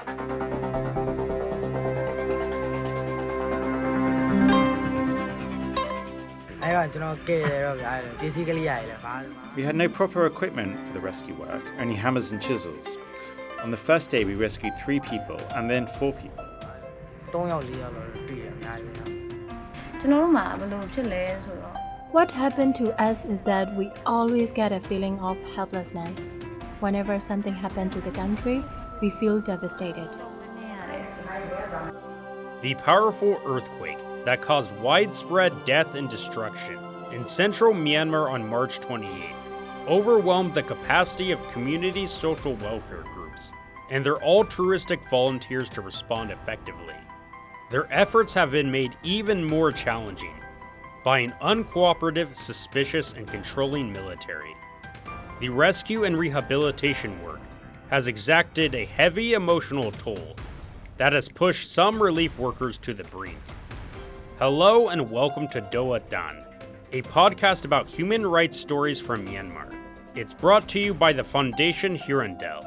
We had no proper equipment for the rescue work, only hammers and chisels. On the first day, we rescued 3 people and then 4 people. What happened to us is that we always get a feeling of helplessness. Whenever something happened to the country, we feel devastated. The powerful earthquake that caused widespread death and destruction in central Myanmar on March 28th overwhelmed the capacity of community social welfare groups and their altruistic volunteers to respond effectively. Their efforts have been made even more challenging by an uncooperative, suspicious, and controlling military. The rescue and rehabilitation work has exacted a heavy emotional toll that has pushed some relief workers to the brink. Hello and welcome to Doh Athan, a podcast about human rights stories from Myanmar. It's brought to you by the Foundation Hirondelle.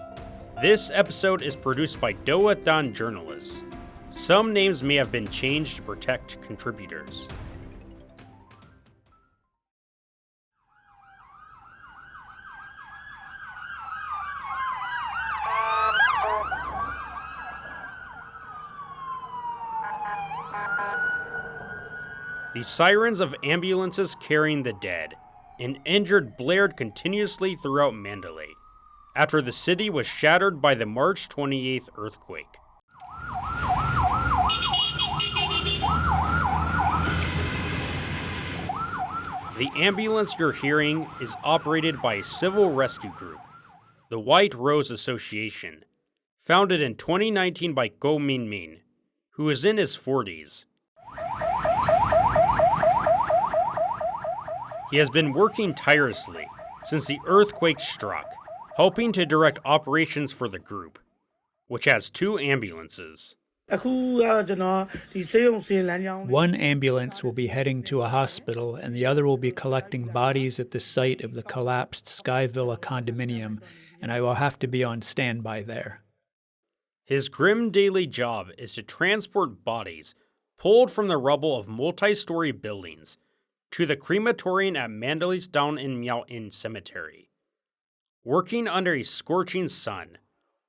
This episode is produced by Doh Athan journalists. Some names may have been changed to protect contributors. The sirens of ambulances carrying the dead and injured blared continuously throughout Mandalay after the city was shattered by the March 28th earthquake. The ambulance you're hearing is operated by a civil rescue group, the White Rose Association, founded in 2019 by Go Min Min, who is in his 40s. He has been working tirelessly since the earthquake struck, helping to direct operations for the group, which has 2 ambulances. One ambulance will be heading to a hospital, and the other will be collecting bodies at the site of the collapsed Sky Villa condominium, and I will have to be on standby there. His grim daily job is to transport bodies pulled from the rubble of multi-story buildings to the crematorium at Mandalay's Down in Miao In Cemetery. Working under a scorching sun,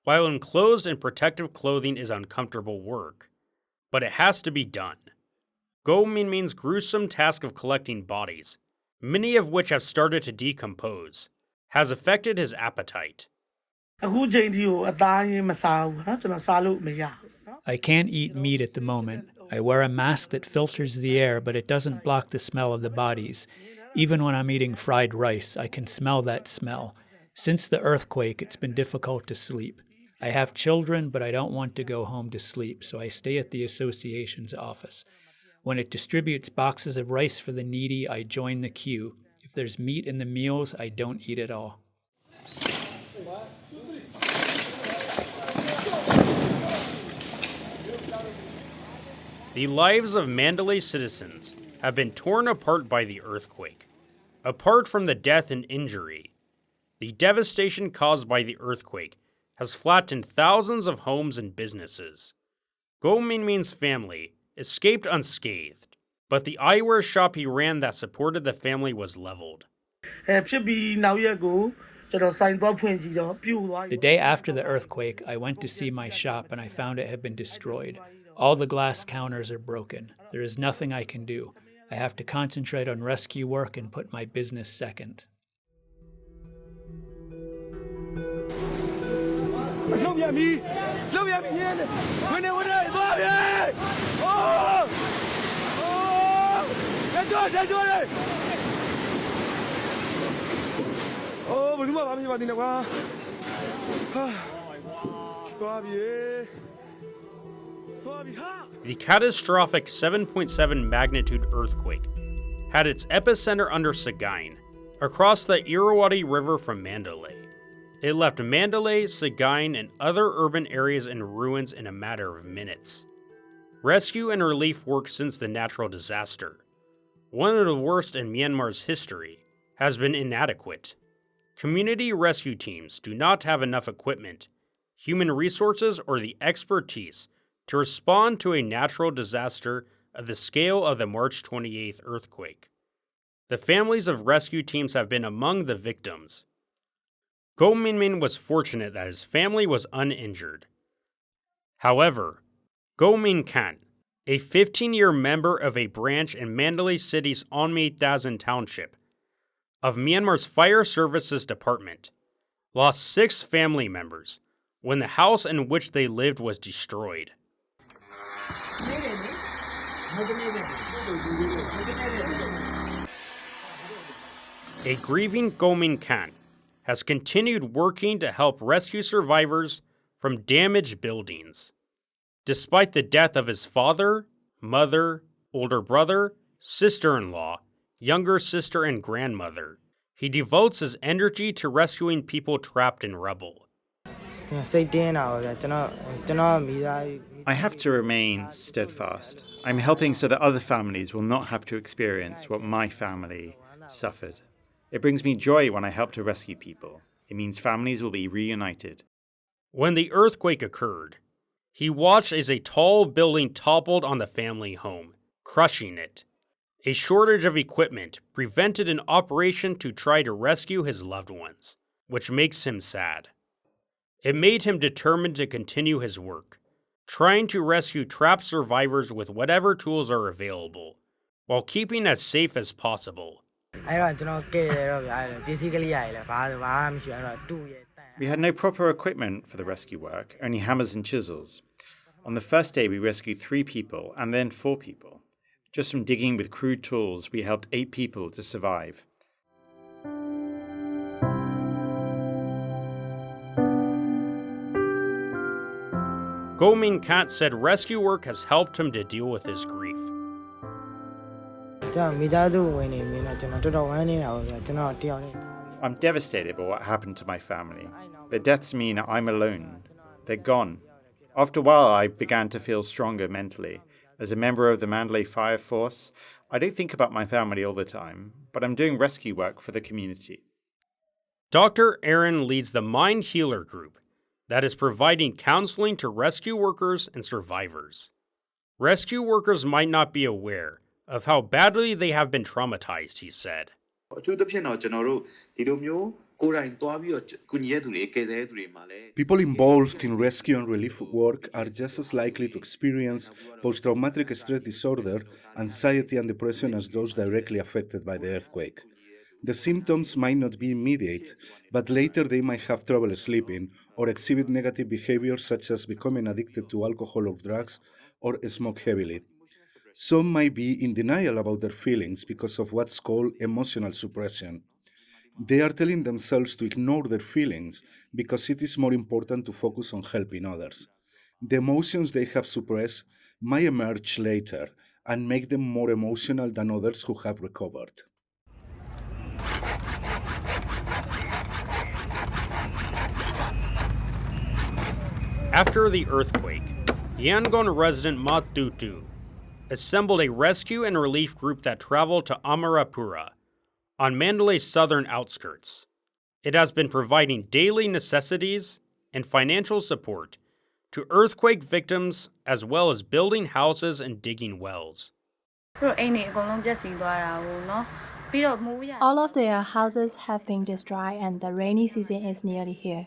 while enclosed in protective clothing is uncomfortable work, but it has to be done. Go Min Min's gruesome task of collecting bodies, many of which have started to decompose, has affected his appetite. I can't eat meat at the moment. I wear a mask that filters the air, but it doesn't block the smell of the bodies. Even when I'm eating fried rice, I can smell that smell. Since the earthquake, it's been difficult to sleep. I have children, but I don't want to go home to sleep, so I stay at the association's office. When it distributes boxes of rice for the needy, I join the queue. If there's meat in the meals, I don't eat it all. The lives of Mandalay citizens have been torn apart by the earthquake. Apart from the death and injury, the devastation caused by the earthquake has flattened thousands of homes and businesses. Go Min Min's family escaped unscathed, but the eyewear shop he ran that supported the family was leveled. The day after the earthquake, I went to see my shop and I found it had been destroyed. All the glass counters are broken. There is nothing I can do. I have to concentrate on rescue work and put my business second. The catastrophic 7.7 magnitude earthquake had its epicenter under Sagaing, across the Irrawaddy River from Mandalay. It left Mandalay, Sagaing, and other urban areas in ruins in a matter of minutes. Rescue and relief work since the natural disaster, one of the worst in Myanmar's history, has been inadequate. Community rescue teams do not have enough equipment, human resources, or the expertise to respond to a natural disaster of the scale of the March 28th earthquake. The families of rescue teams have been among the victims. Go Minmin was fortunate that his family was uninjured. However, Go Min Kant, a 15-year member of a branch in Mandalay City's Doh Township of Myanmar's Fire Services Department, lost 6 family members when the house in which they lived was destroyed. A grieving Go Min Kant has continued working to help rescue survivors from damaged buildings. Despite the death of his father, mother, older brother, sister-in-law, younger sister, and grandmother, he devotes his energy to rescuing people trapped in rubble. I have to remain steadfast. I'm helping so that other families will not have to experience what my family suffered. It brings me joy when I help to rescue people. It means families will be reunited. When the earthquake occurred, he watched as a tall building toppled on the family home, crushing it. A shortage of equipment prevented an operation to try to rescue his loved ones, which makes him sad. It made him determined to continue his work, trying to rescue trapped survivors with whatever tools are available, while keeping as safe as possible. We had no proper equipment for the rescue work, only hammers and chisels. On the first day, we rescued 3 people and then 4 people. Just from digging with crude tools, we helped 8 people to survive. Go Min Kant said rescue work has helped him to deal with his grief. I'm devastated by what happened to my family. Their deaths mean I'm alone. They're gone. After a while, I began to feel stronger mentally. As a member of the Mandalay Fire Force, I don't think about my family all the time, but I'm doing rescue work for the community. Dr. Aaron leads the Mind Healer group that is providing counseling to rescue workers and survivors. Rescue workers might not be aware of how badly they have been traumatized, he said. People involved in rescue and relief work are just as likely to experience post-traumatic stress disorder, anxiety, and depression as those directly affected by the earthquake. The symptoms might not be immediate, but later they might have trouble sleeping or exhibit negative behaviors such as becoming addicted to alcohol or drugs or smoke heavily. Some might be in denial about their feelings because of what's called emotional suppression. They are telling themselves to ignore their feelings because it is more important to focus on helping others. The emotions they have suppressed might emerge later and make them more emotional than others who have recovered. After the earthquake, Yangon resident Ma Tutu assembled a rescue and relief group that traveled to Amarapura, on Mandalay's southern outskirts. It has been providing daily necessities and financial support to earthquake victims as well as building houses and digging wells. All of their houses have been destroyed and the rainy season is nearly here.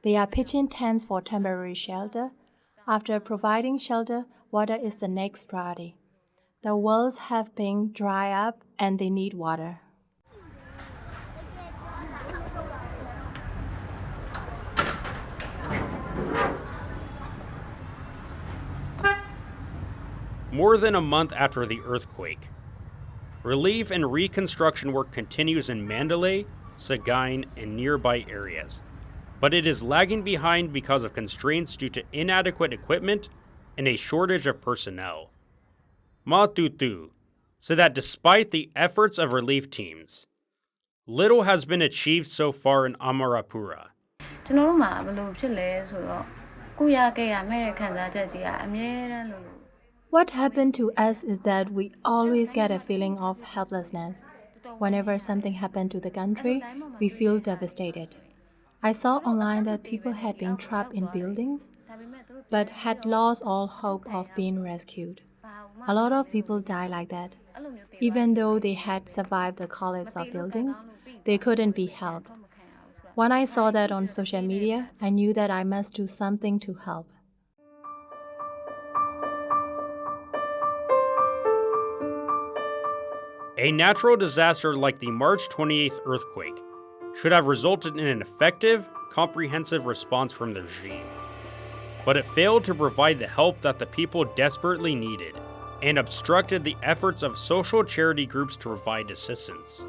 They are pitching tents for temporary shelter. After providing shelter, water is the next priority. The wells have been dried up and they need water. More than a month after the earthquake, relief and reconstruction work continues in Mandalay, Sagaing, and nearby areas, but it is lagging behind because of constraints due to inadequate equipment and a shortage of personnel. Ma Tutu said that despite the efforts of relief teams, little has been achieved so far in Amarapura. What happened to us is that we always get a feeling of helplessness. Whenever something happens to the country, we feel devastated. I saw online that people had been trapped in buildings, but had lost all hope of being rescued. A lot of people die like that. Even though they had survived the collapse of buildings, they couldn't be helped. When I saw that on social media, I knew that I must do something to help. A natural disaster like the March 28th earthquake should have resulted in an effective, comprehensive response from the regime. But it failed to provide the help that the people desperately needed and obstructed the efforts of social charity groups to provide assistance.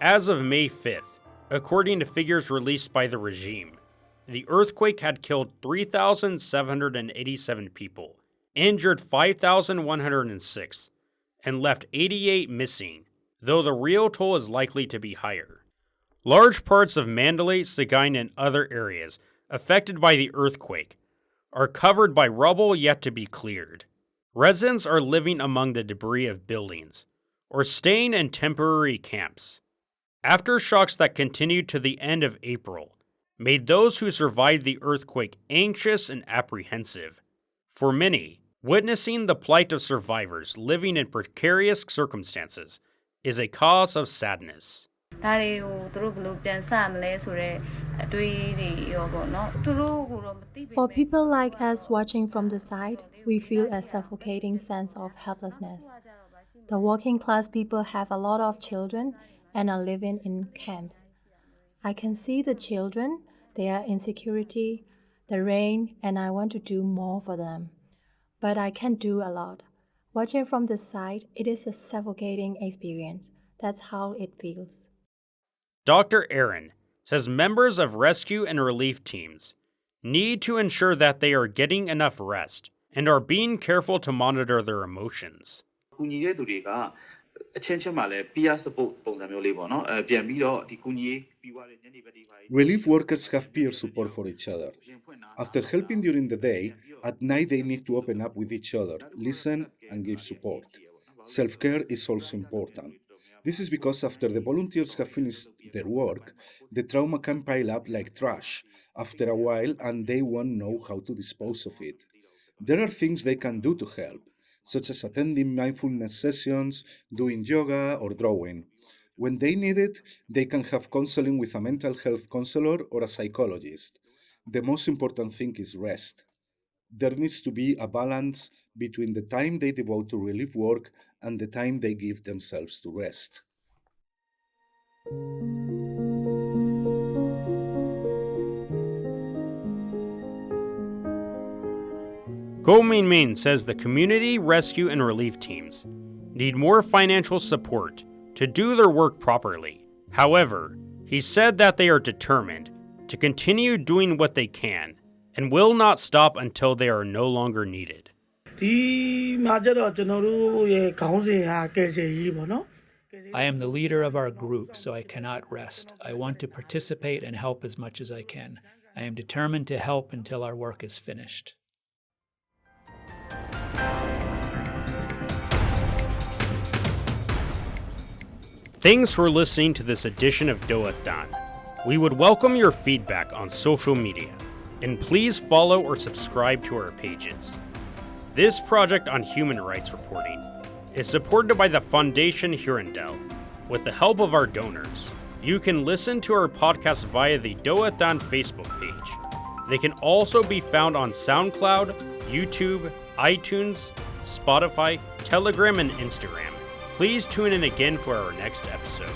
As of May 5th, according to figures released by the regime, the earthquake had killed 3,787 people, injured 5,106, and left 88 missing, though the real toll is likely to be higher. Large parts of Mandalay, Sagaing, and other areas affected by the earthquake are covered by rubble yet to be cleared. Residents are living among the debris of buildings, or staying in temporary camps. Aftershocks that continued to the end of April made those who survived the earthquake anxious and apprehensive. For many, witnessing the plight of survivors living in precarious circumstances is a cause of sadness. For people like us watching from the side, we feel a suffocating sense of helplessness. The working class people have a lot of children and are living in camps. I can see the children, their insecurity, the rain, and I want to do more for them. But I can't do a lot. Watching from the side, it is a suffocating experience. That's how it feels. Dr. Aaron says members of rescue and relief teams need to ensure that they are getting enough rest and are being careful to monitor their emotions. Relief workers have peer support for each other. After helping during the day, at night they need to open up with each other, listen, and give support. Self-care is also important. This is because after the volunteers have finished their work, the trauma can pile up like trash after a while and they won't know how to dispose of it. There are things they can do to help, such as attending mindfulness sessions, doing yoga, or drawing. When they need it, they can have counseling with a mental health counselor or a psychologist. The most important thing is rest. There needs to be a balance between the time they devote to relief work and the time they give themselves to rest. Go Min Min says the community rescue and relief teams need more financial support to do their work properly. However, he said that they are determined to continue doing what they can and will not stop until they are no longer needed. I am the leader of our group, so I cannot rest. I want to participate and help as much as I can. I am determined to help until our work is finished. Thanks for listening to this edition of Doh Athan. We would welcome your feedback on social media, and please follow or subscribe to our pages. This project on human rights reporting is supported by the Foundation Hirondelle with the help of our donors. You can listen to our podcast via the Doh Athan Facebook page. They can also be found on SoundCloud, YouTube, iTunes, Spotify, Telegram, and Instagram. Please tune in again for our next episode.